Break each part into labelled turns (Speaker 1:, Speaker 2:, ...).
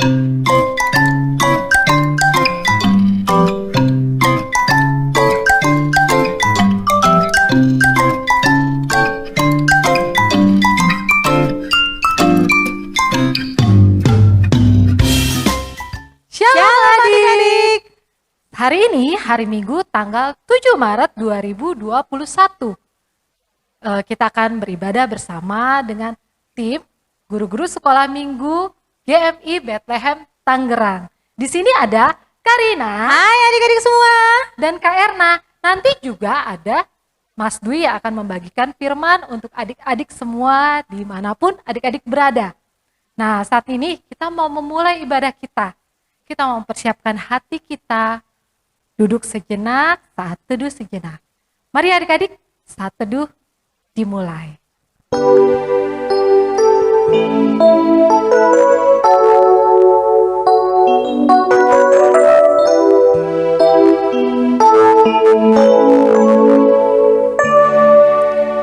Speaker 1: Shalom adik-adik. Hari ini hari Minggu tanggal 7 Maret 2021. Kita akan beribadah bersama dengan tim guru-guru sekolah minggu GMI Bethlehem Tangerang. Di sini ada Karina.
Speaker 2: Hai adik-adik semua.
Speaker 1: Dan Kak Erna. Nanti juga ada Mas Dwi yang akan membagikan firman untuk adik-adik semua dimanapun adik-adik berada. Nah, saat ini kita mau memulai ibadah kita. Kita mau mempersiapkan hati kita, duduk sejenak, saat teduh sejenak. Mari adik-adik, saat teduh dimulai.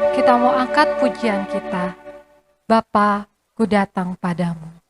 Speaker 1: Kita mau angkat pujian kita. Bapa, ku datang padamu.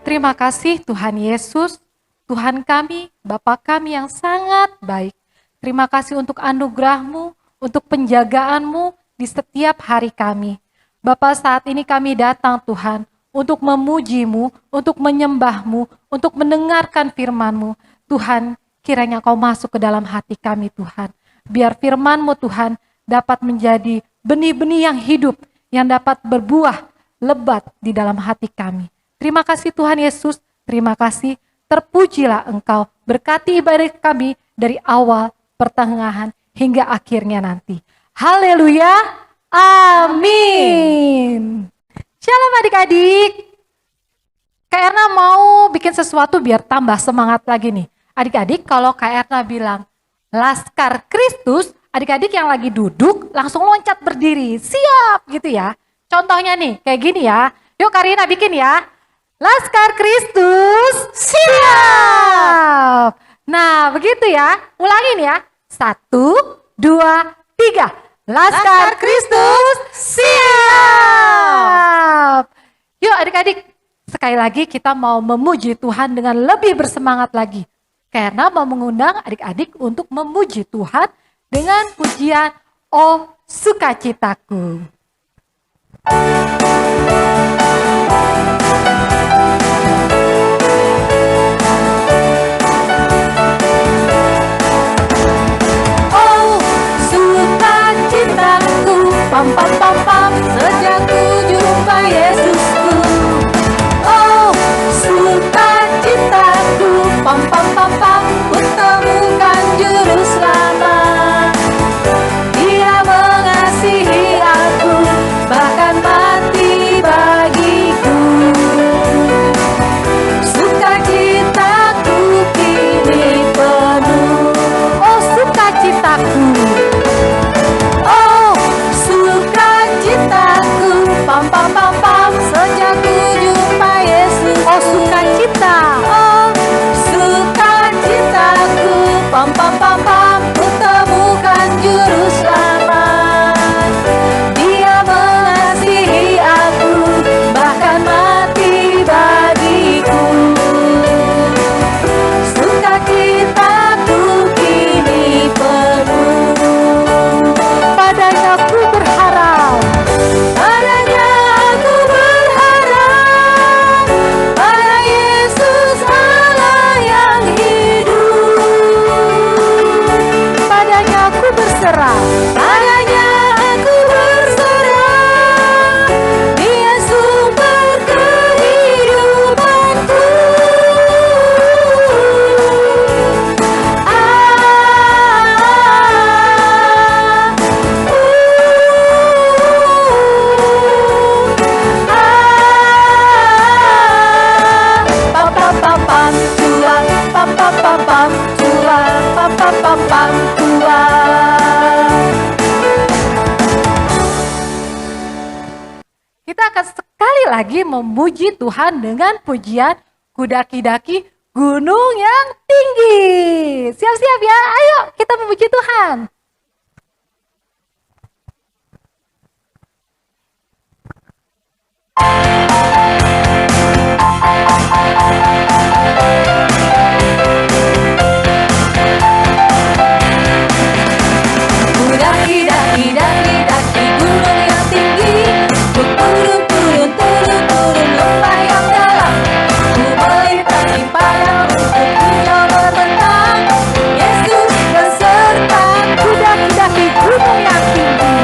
Speaker 1: Terima kasih Tuhan Yesus, Tuhan kami, Bapa kami yang sangat baik. Terima kasih untuk anugerah-Mu, untuk penjagaan-Mu di setiap hari kami. Bapa, saat ini kami datang Tuhan untuk memuji-Mu, untuk menyembah-Mu, untuk mendengarkan firman-Mu. Tuhan, kiranya Kau masuk ke dalam hati kami Tuhan. Biar firman-Mu Tuhan dapat menjadi benih-benih yang hidup, yang dapat berbuah lebat di dalam hati kami. Terima kasih Tuhan Yesus, terima kasih, terpujilah Engkau, berkati ibadah kami dari awal, pertengahan, hingga akhirnya nanti. Haleluya, amin. Shalom adik-adik. Kak Erna mau bikin sesuatu biar tambah semangat lagi nih. Adik-adik kalau Kak Erna bilang Laskar Kristus, adik-adik yang lagi duduk langsung loncat berdiri. Siap gitu ya. Contohnya nih kayak gini ya. Yuk Karina bikin ya. Laskar Kristus siap. Nah begitu ya. Ulangin ya. 1, 2, 3. Laskar Kristus siap. Yuk adik-adik. Sekali lagi kita mau memuji Tuhan dengan lebih bersemangat lagi. Karena mau mengundang adik-adik untuk memuji Tuhan dengan pujian Oh Sukacitaku. Oh sukacitaku, pam pam pam pam, sejak ku jumpa Yesusku. Oh sukacitaku, pam pam pam pam, ku temukan juru selamat. Dia mengasihi aku, bahkan mati bagiku. Sukacitaku kini penuh. Oh sukacitaku, oh sukacitaku, pam pam pam pam, sejak ku jumpa Yesus. Oh sukacita, oh sukacitaku, pam pam pam pam, ku temukan juru selamat. Dia mengasihi aku, bahkan mati bagiku. Sukacitaku kini penuh. Padanya aku berharap, padanya aku berharap, pada Yesus Allah yang hidup. Padanya aku berserah, padanya aku berserah. Dia sumber kehidupanku. Pam pam pam pam tuang, pam pam pam pam tuang, pam pam pam pam tuang. Kita akan sekali lagi memuji Tuhan dengan pujian Kudaki-daki gunung yang tinggi. Siap-siap ya, ayo kita memuji Tuhan. Kudaki-daki gunung yang tinggi, ku turun lembah yang dalam, ku melintasi padang untuk hijau berbentang. Yesus beserta kudaki-daki gunung yang tinggi.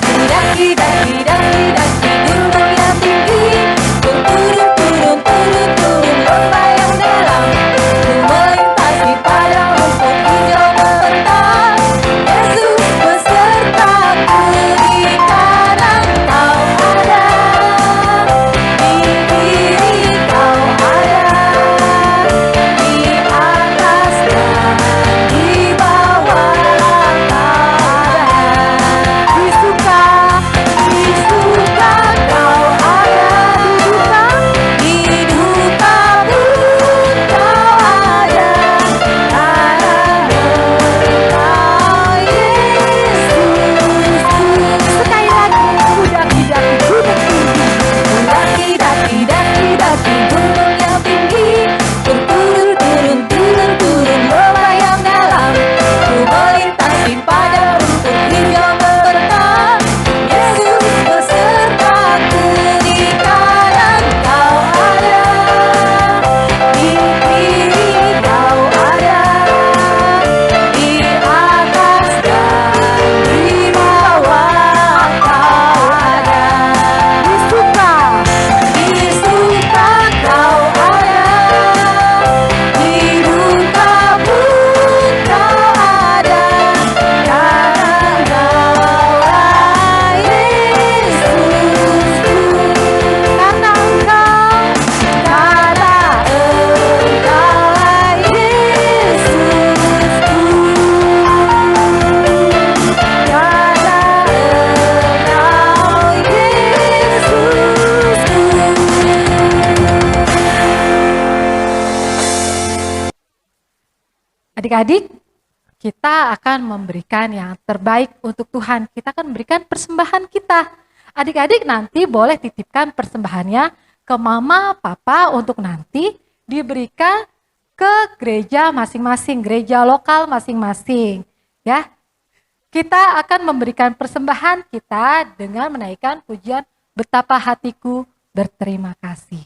Speaker 1: Kudaki-daki gunung Adik-adik, kita akan memberikan yang terbaik untuk Tuhan. Kita akan memberikan persembahan kita. Adik-adik nanti boleh titipkan persembahannya ke mama, papa untuk nanti diberikan ke gereja masing-masing, gereja lokal masing-masing. Ya, kita akan memberikan persembahan kita dengan menaikkan pujian betapa hatiku berterima kasih.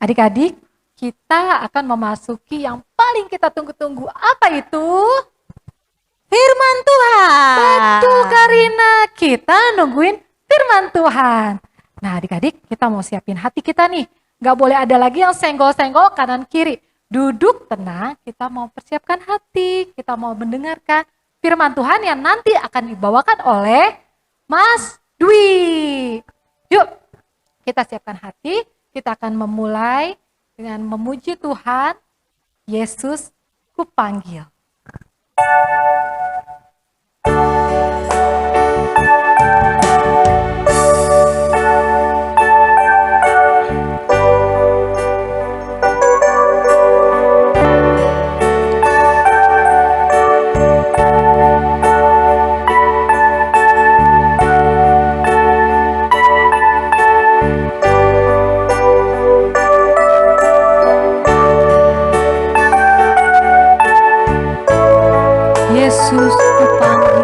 Speaker 1: Adik-adik, kita akan memasuki yang paling kita tunggu-tunggu. Apa itu?
Speaker 2: Firman Tuhan.
Speaker 1: Betul, Karina. Kita nungguin firman Tuhan. Nah, adik-adik, kita mau siapin hati kita nih. Gak boleh ada lagi yang senggol-senggol kanan kiri. Duduk tenang, kita mau persiapkan hati. Kita mau mendengarkan firman Tuhan yang nanti akan dibawakan oleh Mas Dwi. Yuk, kita siapkan hati. Kita akan memulai dengan memuji Tuhan. Yesus, kupanggil. Yesus, kupanggil.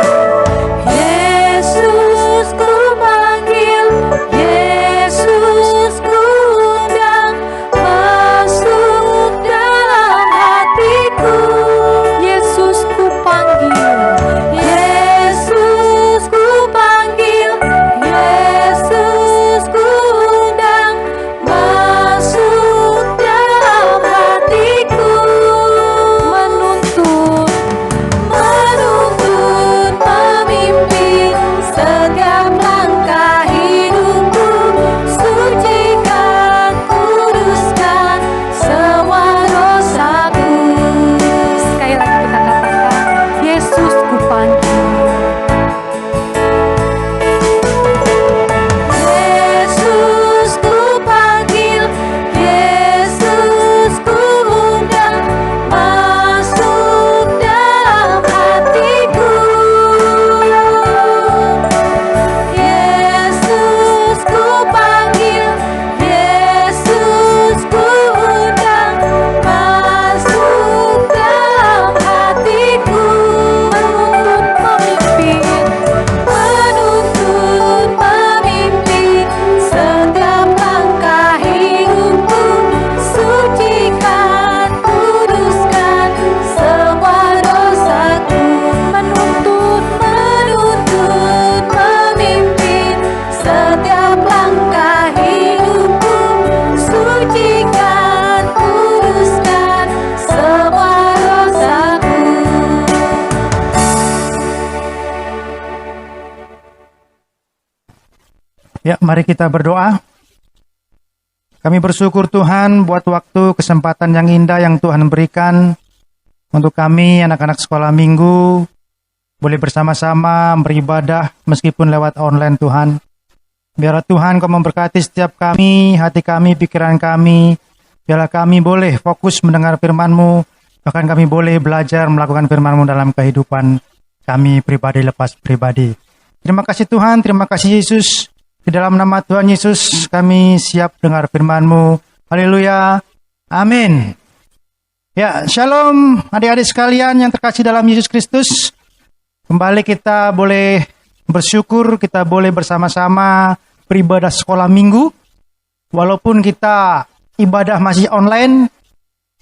Speaker 2: Yesus kupanggil, Yesus kuundang masuk dalam hatiku.
Speaker 1: Yesus, kupanggil.
Speaker 2: Yesus
Speaker 3: Ya, mari kita berdoa. Kami bersyukur Tuhan buat waktu kesempatan yang indah yang Tuhan berikan untuk kami anak-anak sekolah minggu boleh bersama-sama beribadah meskipun lewat online Tuhan. Biarlah Tuhan Kau memberkati setiap kami, hati kami, pikiran kami. Biarlah kami boleh fokus mendengar firman-Mu, bahkan kami boleh belajar melakukan firman-Mu dalam kehidupan kami pribadi lepas pribadi. Terima kasih Tuhan, terima kasih Yesus. Di dalam nama Tuhan Yesus, kami siap dengar firman-Mu. Haleluya. Amin. Ya, shalom adik-adik sekalian yang terkasih dalam Yesus Kristus. Kembali kita boleh bersyukur, kita boleh bersama-sama beribadah sekolah minggu. Walaupun kita ibadah masih online,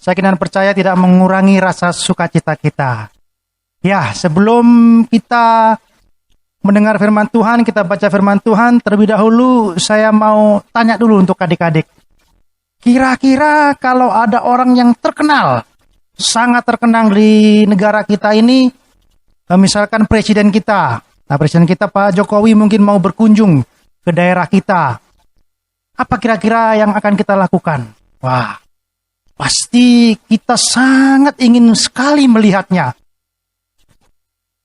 Speaker 3: saya kira dan percaya tidak mengurangi rasa sukacita kita. Ya, sebelum kita mendengar firman Tuhan, kita baca firman Tuhan, terlebih dahulu saya mau tanya dulu untuk adik-adik. Kira-kira kalau ada orang yang terkenal, sangat terkenal di negara kita ini, misalkan presiden kita. Nah, presiden kita Pak Jokowi mungkin mau berkunjung ke daerah kita. Apa kira-kira yang akan kita lakukan? Wah, pasti kita sangat ingin sekali melihatnya.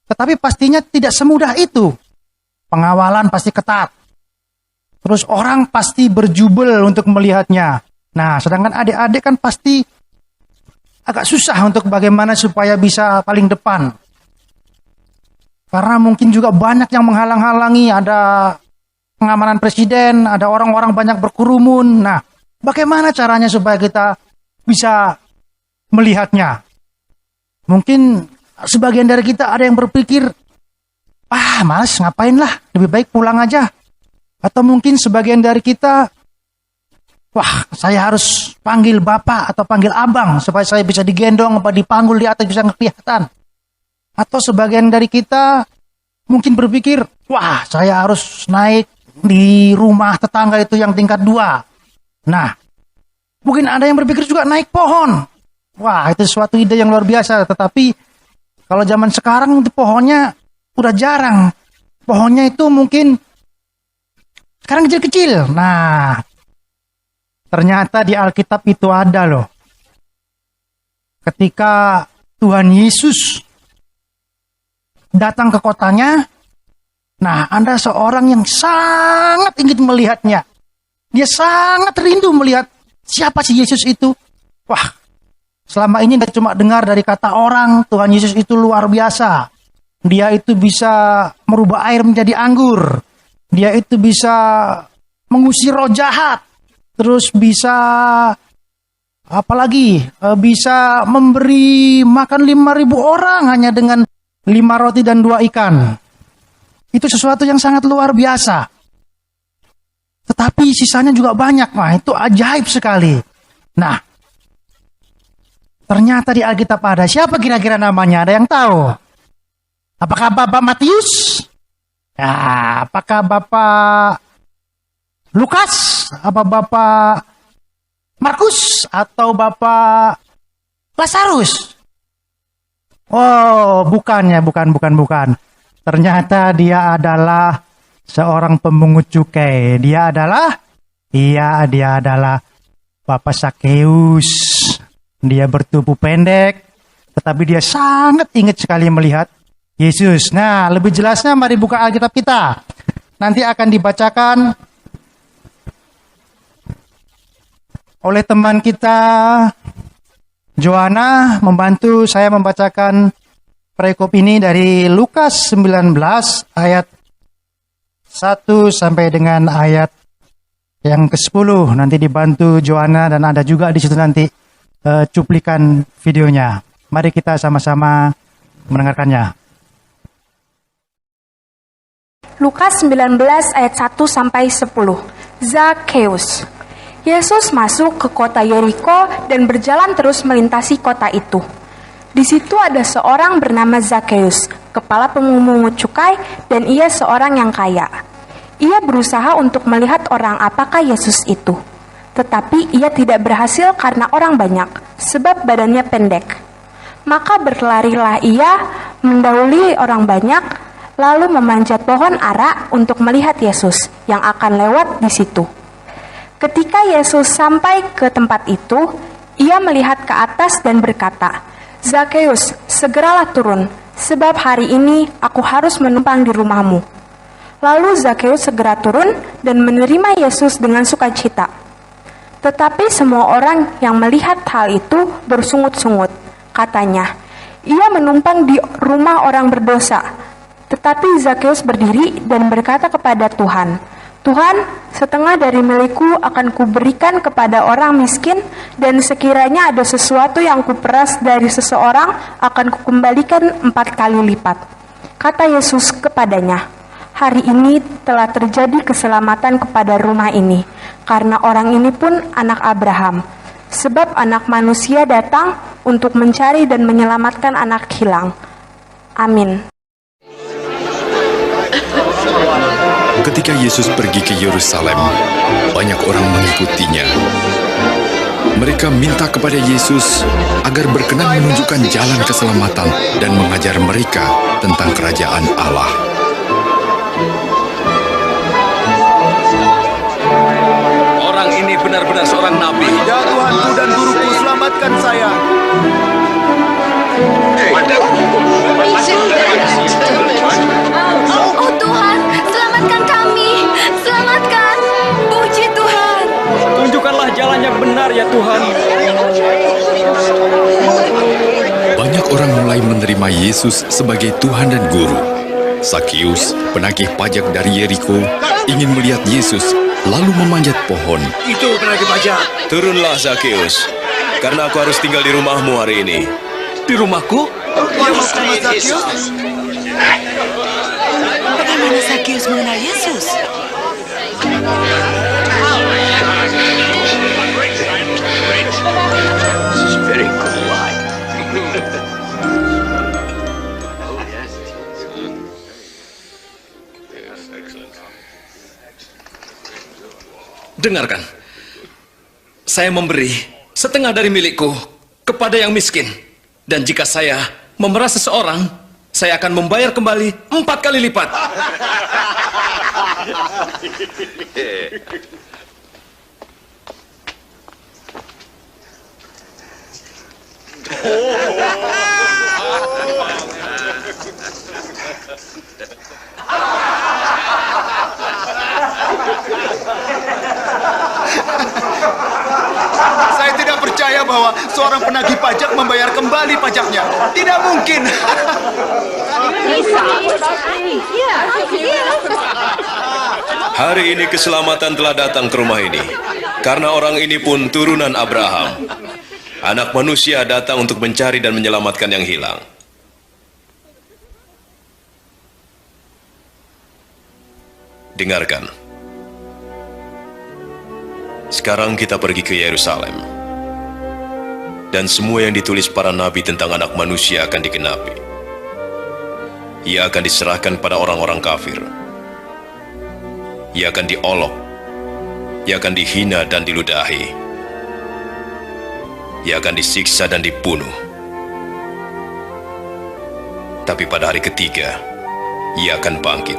Speaker 3: Tetapi pastinya tidak semudah itu. Pengawalan pasti ketat. Terus orang pasti berjubel untuk melihatnya. Nah, sedangkan adik-adik kan pasti agak susah untuk bagaimana supaya bisa paling depan. Karena mungkin juga banyak yang menghalang-halangi, ada pengamanan presiden, ada orang-orang banyak berkerumun. Nah, bagaimana caranya supaya kita bisa melihatnya? Mungkin sebagian dari kita ada yang berpikir, males ngapain lah, lebih baik pulang aja. Atau mungkin sebagian dari kita, saya harus panggil bapak atau panggil abang supaya saya bisa digendong apa dipanggul di atas bisa kelihatan. Atau sebagian dari kita mungkin berpikir, saya harus naik di rumah tetangga itu yang tingkat 2. Nah, mungkin ada yang berpikir juga naik pohon. Itu suatu ide yang luar biasa, tetapi kalau zaman sekarang itu pohonnya udah jarang. Pohonnya itu mungkin sekarang kecil-kecil. Nah, ternyata di Alkitab itu ada loh. Ketika Tuhan Yesus datang ke kotanya, nah ada seorang yang sangat ingin melihatnya. Dia sangat rindu melihat siapa sih Yesus itu. Selama ini tidak cuma dengar dari kata orang, Tuhan Yesus itu luar biasa. Dia itu bisa merubah air menjadi anggur. Dia itu bisa mengusir roh jahat. Terus bisa, bisa memberi makan 5.000 orang hanya dengan 5 roti dan 2 ikan. Itu sesuatu yang sangat luar biasa. Tetapi sisanya juga banyak. Itu ajaib sekali. Nah, ternyata di Alkitab ada. Siapa kira-kira namanya? Ada yang tahu? Apakah Bapak Matius? Apakah Bapak Lukas? Apa Bapak Markus? Atau Bapak Lazarus? Bukan. Ternyata dia adalah seorang pemungut cukai. Dia adalah Bapak Sakeus. Dia bertubuh pendek, tetapi dia sangat ingat sekali melihat Yesus. Nah, lebih jelasnya mari buka Alkitab kita. Nanti akan dibacakan oleh teman kita, Joanna, membantu saya membacakan perikop ini dari Lukas 19 ayat 1 sampai dengan ayat yang ke-10. Nanti dibantu Joanna dan ada juga di situ nanti cuplikan videonya. Mari kita sama-sama mendengarkannya.
Speaker 4: Lukas 19 ayat 1 sampai 10. Zakeus. Yesus masuk ke kota Yeriko dan berjalan terus melintasi kota itu. Di situ ada seorang bernama Zakeus, kepala pemungut cukai, dan ia seorang yang kaya. Ia berusaha untuk melihat orang apakah Yesus itu. Tetapi ia tidak berhasil karena orang banyak, sebab badannya pendek. Maka berlarilah ia mendahului orang banyak, lalu memanjat pohon ara untuk melihat Yesus yang akan lewat di situ. Ketika Yesus sampai ke tempat itu, ia melihat ke atas dan berkata, "Zakheus, segeralah turun, sebab hari ini aku harus menumpang di rumahmu." Lalu Zakheus segera turun dan menerima Yesus dengan sukacita. Tetapi semua orang yang melihat hal itu bersungut-sungut. Katanya, "Ia menumpang di rumah orang berdosa." Tetapi Zakheus berdiri dan berkata kepada Tuhan, "Tuhan, setengah dari milikku akan kuberikan kepada orang miskin, dan sekiranya ada sesuatu yang kuperas dari seseorang, akan kukembalikan 4 kali lipat." Kata Yesus kepadanya, "Hari ini telah terjadi keselamatan kepada rumah ini, karena orang ini pun anak Abraham. Sebab anak manusia datang untuk mencari dan menyelamatkan anak hilang." Amin.
Speaker 5: Ketika Yesus pergi ke Yerusalem, banyak orang mengikutinya. Mereka minta kepada Yesus agar berkenan menunjukkan jalan keselamatan dan mengajar mereka tentang kerajaan Allah.
Speaker 6: Orang ini benar-benar seorang nabi.
Speaker 7: Ya Tuhanku dan guruku, selamatkan saya.
Speaker 2: Oh Tuhan, selamatkan kami. Selamatkan. Puji Tuhan.
Speaker 6: Tunjukkanlah jalan yang benar ya Tuhan.
Speaker 5: Banyak orang mulai menerima Yesus sebagai Tuhan dan Guru. Zakheus, penagih pajak dari Yeriko, ingin melihat Yesus, lalu memanjat pohon.
Speaker 7: Itu penagih pajak.
Speaker 6: Turunlah Zakheus, karena aku harus tinggal di rumahmu hari ini. Di rumahku?
Speaker 7: Dia mau ke rumah Zakheus?
Speaker 8: Bagaimana Zakheus mengenal Yesus?
Speaker 6: Dengarkan, saya memberi setengah dari milikku kepada yang miskin. Dan jika saya memeras seseorang, saya akan membayar kembali 4 kali lipat.
Speaker 7: Saya tidak percaya bahwa seorang penagih pajak membayar kembali pajaknya. Tidak mungkin.
Speaker 6: Hari ini keselamatan telah datang ke rumah ini, karena orang ini pun turunan Abraham. Anak manusia datang untuk mencari dan menyelamatkan yang hilang. Dengarkan. Sekarang kita pergi ke Yerusalem. Dan semua yang ditulis para nabi tentang anak manusia akan digenapi. Ia akan diserahkan pada orang-orang kafir. Ia akan diolok. Ia akan dihina dan diludahi. Ia akan disiksa dan dibunuh. Tapi pada hari ketiga, ia akan bangkit.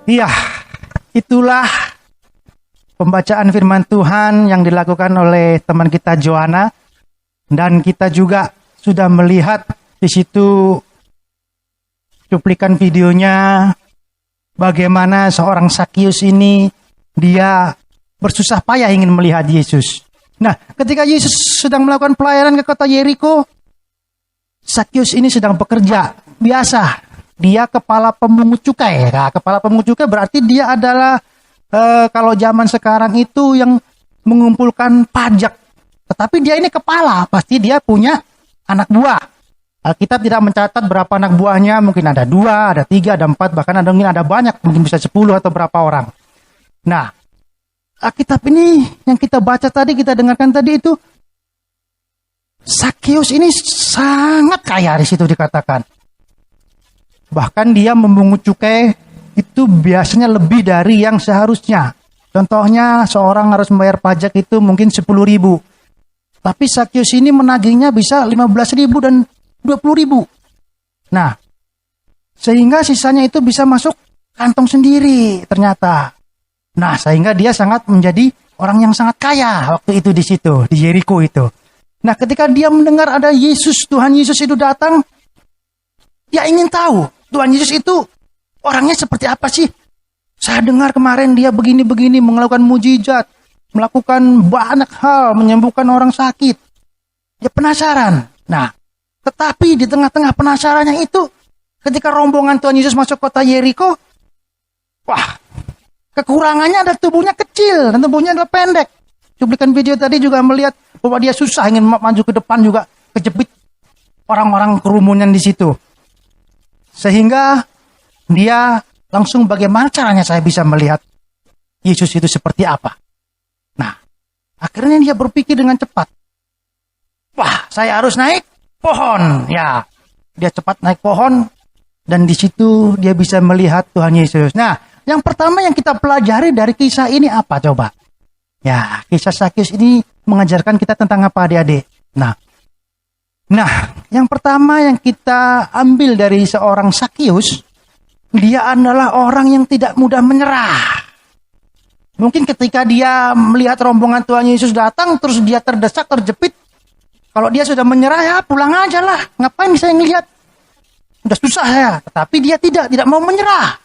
Speaker 3: Iya, itulah pembacaan firman Tuhan yang dilakukan oleh teman kita Joanna, dan kita juga sudah melihat di situ cuplikan videonya bagaimana seorang Zakheus ini dia bersusah payah ingin melihat Yesus. Nah, ketika Yesus sedang melakukan pelayanan ke kota Yeriko, Zakheus ini sedang bekerja biasa. Dia kepala pemungut cukai. Nah, kepala pemungut cukai berarti dia adalah kalau zaman sekarang itu yang mengumpulkan pajak. Tetapi dia ini kepala, pasti dia punya anak buah. Alkitab tidak mencatat berapa anak buahnya, mungkin ada 2, ada 3, ada 4, bahkan mungkin ada banyak, mungkin bisa 10 atau berapa orang. Nah, Alkitab ini yang kita baca tadi, kita dengarkan tadi itu, Zakheus ini sangat kaya di situ dikatakan. Bahkan dia memungut cukai itu biasanya lebih dari yang seharusnya. Contohnya seorang harus membayar pajak itu mungkin 10.000. Tapi Zakheus ini menagihnya bisa 15.000 dan 20.000. Nah, sehingga sisanya itu bisa masuk kantong sendiri ternyata. Nah, sehingga dia sangat menjadi orang yang sangat kaya waktu itu di situ, di Yeriko itu. Nah, ketika dia mendengar ada Yesus, Tuhan Yesus itu datang, dia ingin tahu Tuhan Yesus itu orangnya seperti apa sih? Saya dengar kemarin dia begini-begini, melakukan mujizat, melakukan banyak hal, menyembuhkan orang sakit. Dia penasaran. Nah, tetapi di tengah-tengah penasarannya itu, ketika rombongan Tuhan Yesus masuk kota Yeriko, wah, kekurangannya ada tubuhnya kecil dan tubuhnya adalah pendek. Cuplikan video tadi juga melihat bahwa dia susah ingin maju ke depan, juga kejepit orang-orang kerumunan di situ. Sehingga dia langsung, bagaimana caranya saya bisa melihat Yesus itu seperti apa? Nah, akhirnya dia berpikir dengan cepat. Wah, saya harus naik pohon. Ya, dia cepat naik pohon dan di situ dia bisa melihat Tuhan Yesus. Nah, yang pertama yang kita pelajari dari kisah ini apa coba? Ya, kisah Sakius ini mengajarkan kita tentang apa, adik-adik? Nah, yang pertama yang kita ambil dari seorang Sakius, dia adalah orang yang tidak mudah menyerah. Mungkin ketika dia melihat rombongan Tuhan Yesus datang, terus dia terdesak, terjepit. Kalau dia sudah menyerah, ya pulang aja lah. Ngapain saya ngelihat? Udah susah ya. Tetapi dia tidak mau menyerah.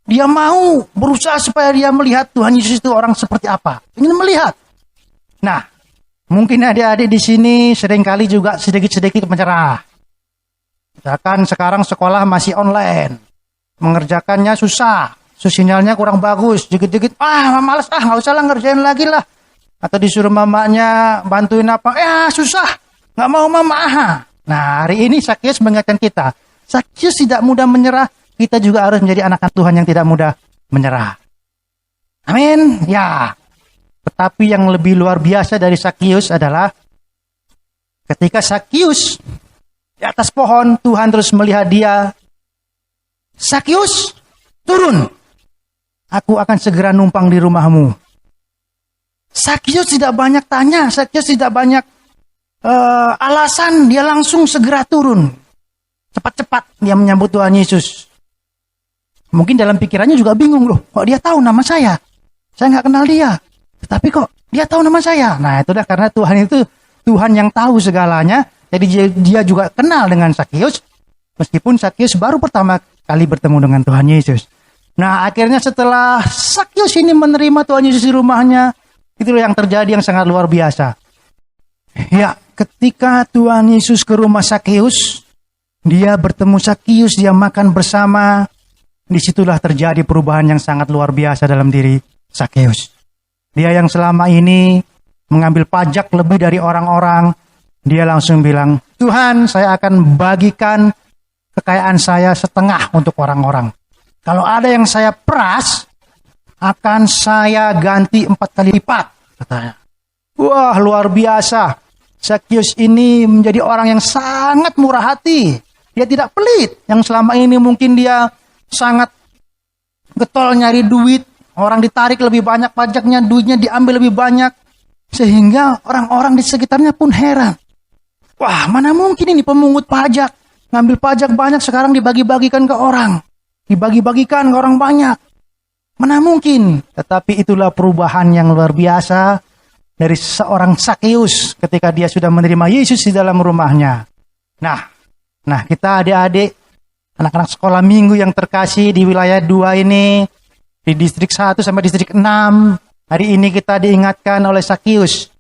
Speaker 3: Dia mau berusaha supaya dia melihat Tuhan Yesus itu orang seperti apa. Ingin melihat. Nah, mungkin adik-adik di sini seringkali juga sedikit-sedikit menyerah. Misalkan sekarang sekolah masih online. Mengerjakannya susah. Sinyalnya kurang bagus. Dikit-dikit, malas, nggak usah lah, ngerjain lagi lah. Atau disuruh mamanya bantuin apa. Susah. Nggak mau mama. Nah, hari ini Sakius mengingatkan kita. Sakius tidak mudah menyerah. Kita juga harus menjadi anak Tuhan yang tidak mudah menyerah. Amin. Ya. Tetapi yang lebih luar biasa dari Sakius adalah ketika Sakius di atas pohon, Tuhan terus melihat dia. Sakius, turun. Aku akan segera numpang di rumahmu. Sakius tidak banyak tanya, Sakius tidak banyak alasan, dia langsung segera turun. Cepat-cepat dia menyambut Tuhan Yesus. Mungkin dalam pikirannya juga bingung loh, kok dia tahu nama saya? Saya nggak kenal dia. Tetapi kok dia tahu nama saya? Nah, itu dah karena Tuhan itu Tuhan yang tahu segalanya. Jadi dia juga kenal dengan Sakius. Meskipun Sakius baru pertama kali bertemu dengan Tuhan Yesus. Nah, akhirnya setelah Sakius ini menerima Tuhan Yesus di rumahnya, itulah yang terjadi yang sangat luar biasa. Ya, ketika Tuhan Yesus ke rumah Sakius, dia bertemu Sakius, dia makan bersama. Disitulah terjadi perubahan yang sangat luar biasa dalam diri Sakius. Dia yang selama ini mengambil pajak lebih dari orang-orang, dia langsung bilang, Tuhan, saya akan bagikan kekayaan saya setengah untuk orang-orang. Kalau ada yang saya peras, akan saya ganti 4 kali lipat, katanya. Wah, luar biasa. Sakius ini menjadi orang yang sangat murah hati. Dia tidak pelit. Yang selama ini mungkin dia sangat getol nyari duit. Orang ditarik lebih banyak pajaknya, duitnya diambil lebih banyak. Sehingga orang-orang di sekitarnya pun heran. Wah, mana mungkin ini pemungut pajak. Ngambil pajak banyak sekarang dibagi-bagikan ke orang. Dibagi-bagikan ke orang banyak. Mana mungkin? Tetapi itulah perubahan yang luar biasa dari seorang Sakius ketika dia sudah menerima Yesus di dalam rumahnya. Nah kita adik-adik, anak-anak sekolah minggu yang terkasih di wilayah 2 ini, di distrik 1 sampai distrik 6, hari ini kita diingatkan oleh Sakius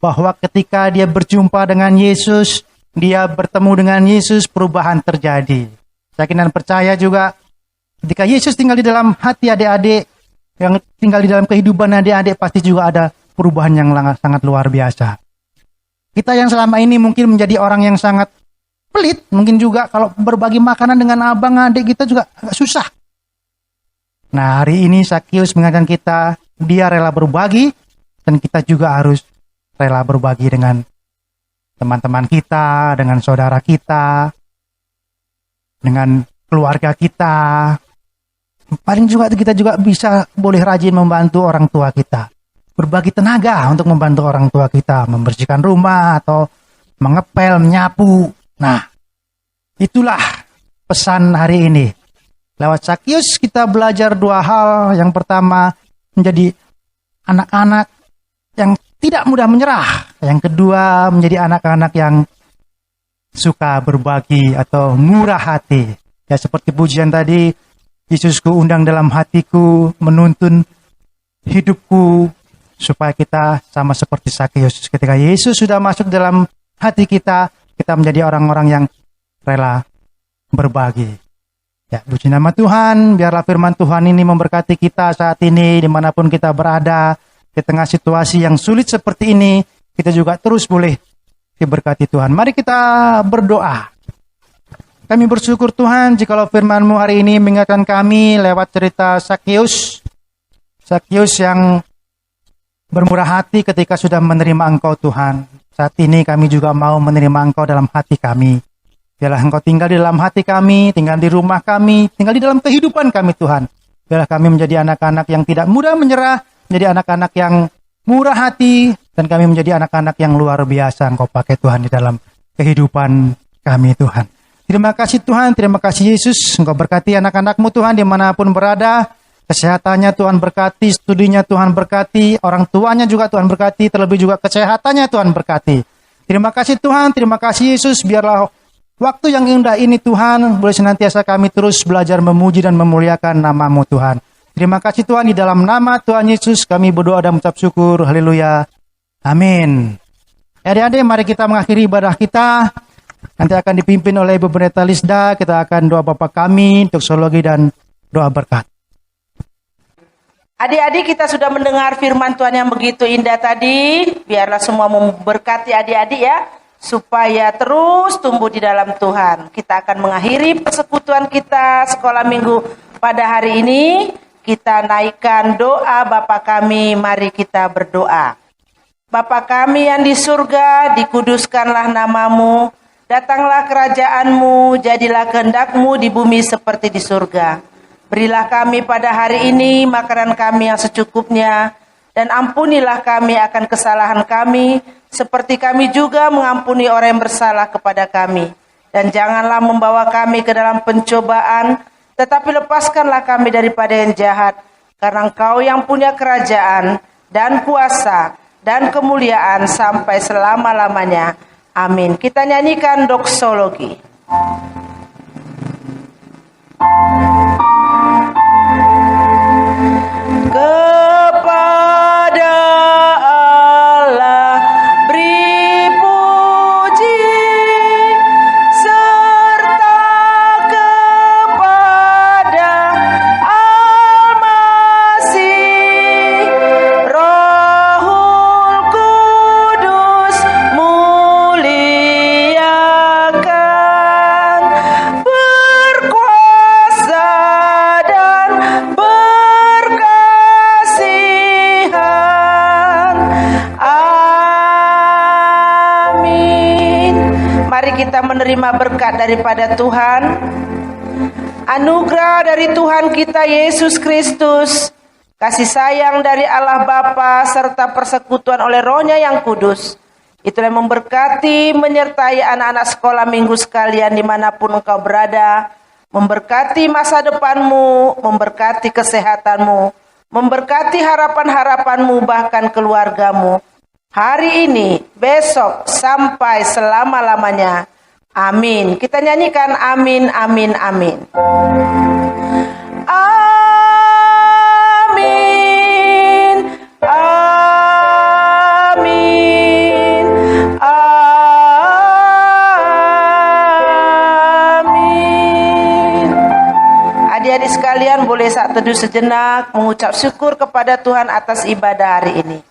Speaker 3: bahwa ketika dia berjumpa dengan Yesus, dia bertemu dengan Yesus, perubahan terjadi. Saya yakin dan percaya juga ketika Yesus tinggal di dalam hati adik-adik, yang tinggal di dalam kehidupan adik-adik, pasti juga ada perubahan yang sangat luar biasa. Kita yang selama ini mungkin menjadi orang yang sangat pelit, mungkin juga kalau berbagi makanan dengan abang adik kita juga agak susah. Nah, hari ini Sakius mengajarkan kita, dia rela berbagi, dan kita juga harus rela berbagi dengan teman-teman kita, dengan saudara kita, dengan keluarga kita. Paling juga kita juga bisa boleh rajin membantu orang tua kita. Berbagi tenaga untuk membantu orang tua kita, membersihkan rumah atau mengepel, menyapu. Nah, itulah pesan hari ini. Lewat Sakius kita belajar dua hal. Yang pertama, menjadi anak-anak yang tidak mudah menyerah. Yang kedua, menjadi anak-anak yang suka berbagi atau murah hati. Ya, seperti pujian tadi, Yesusku undang dalam hatiku, menuntun hidupku, supaya kita sama seperti Sakius. Ketika Yesus sudah masuk dalam hati kita, kita menjadi orang-orang yang rela berbagi. Ya, puji nama Tuhan, biarlah firman Tuhan ini memberkati kita saat ini, dimanapun kita berada, di tengah situasi yang sulit seperti ini, kita juga terus boleh diberkati Tuhan. Mari kita berdoa. Kami bersyukur Tuhan, jikalau firman-Mu hari ini mengingatkan kami lewat cerita Sakius. Sakius yang bermurah hati ketika sudah menerima Engkau Tuhan. Saat ini kami juga mau menerima Engkau dalam hati kami. Biarlah Engkau tinggal di dalam hati kami, tinggal di rumah kami, tinggal di dalam kehidupan kami Tuhan. Biarlah kami menjadi anak-anak yang tidak mudah menyerah, menjadi anak-anak yang murah hati, dan kami menjadi anak-anak yang luar biasa Engkau pakai Tuhan di dalam kehidupan kami Tuhan. Terima kasih Tuhan, terima kasih Yesus. Engkau berkati anak-anak-Mu Tuhan dimanapun berada. Kesehatannya Tuhan berkati, studinya Tuhan berkati, orang tuanya juga Tuhan berkati, terlebih juga kesehatannya Tuhan berkati. Terima kasih Tuhan, terima kasih Yesus. Biarlah waktu yang indah ini Tuhan, boleh senantiasa kami terus belajar memuji dan memuliakan nama-Mu Tuhan. Terima kasih Tuhan, di dalam nama Tuhan Yesus kami berdoa dan mengucap syukur. Haleluya. Amin. Adik-adik, mari kita mengakhiri ibadah kita. Nanti akan dipimpin oleh Ibu Pendeta Lisda. Kita akan doa Bapa kami, doksologi dan doa berkat.
Speaker 9: Adik-adik, kita sudah mendengar firman Tuhan yang begitu indah tadi. Biarlah semua memberkati adik-adik ya, supaya terus tumbuh di dalam Tuhan. Kita akan mengakhiri persekutuan kita sekolah minggu pada hari ini. Kita naikkan doa Bapa kami, mari kita berdoa. Bapa kami yang di surga, dikuduskanlah namamu. Datanglah kerajaan-Mu, jadilah kehendak-Mu di bumi seperti di surga. Berilah kami pada hari ini makanan kami yang secukupnya, dan ampunilah kami akan kesalahan kami, seperti kami juga mengampuni orang yang bersalah kepada kami. Dan janganlah membawa kami ke dalam pencobaan, tetapi lepaskanlah kami daripada yang jahat, karena Engkau yang punya kerajaan, dan kuasa, dan kemuliaan sampai selama-lamanya. Amin. Kita nyanyikan doksologi. Kepada Allah beri puji, serta kepada Al-Masih, Rohul Kudus muliakan, berkuasa dan berkasihan. Amin. Mari kita menerima berkat daripada Tuhan. Anugerah dari Tuhan kita Yesus Kristus, kasih sayang dari Allah Bapa, serta persekutuan oleh Roh-Nya yang kudus, itulah yang memberkati, menyertai anak-anak sekolah minggu sekalian dimanapun engkau berada, memberkati masa depanmu, memberkati kesehatanmu, memberkati harapan-harapanmu, bahkan keluargamu, hari ini, besok, sampai selama-lamanya. Amin. Kita nyanyikan amin, amin, amin. Amin. Amin. Amin. Adik-adik sekalian, boleh saat teduh sejenak mengucap syukur kepada Tuhan atas ibadah hari ini.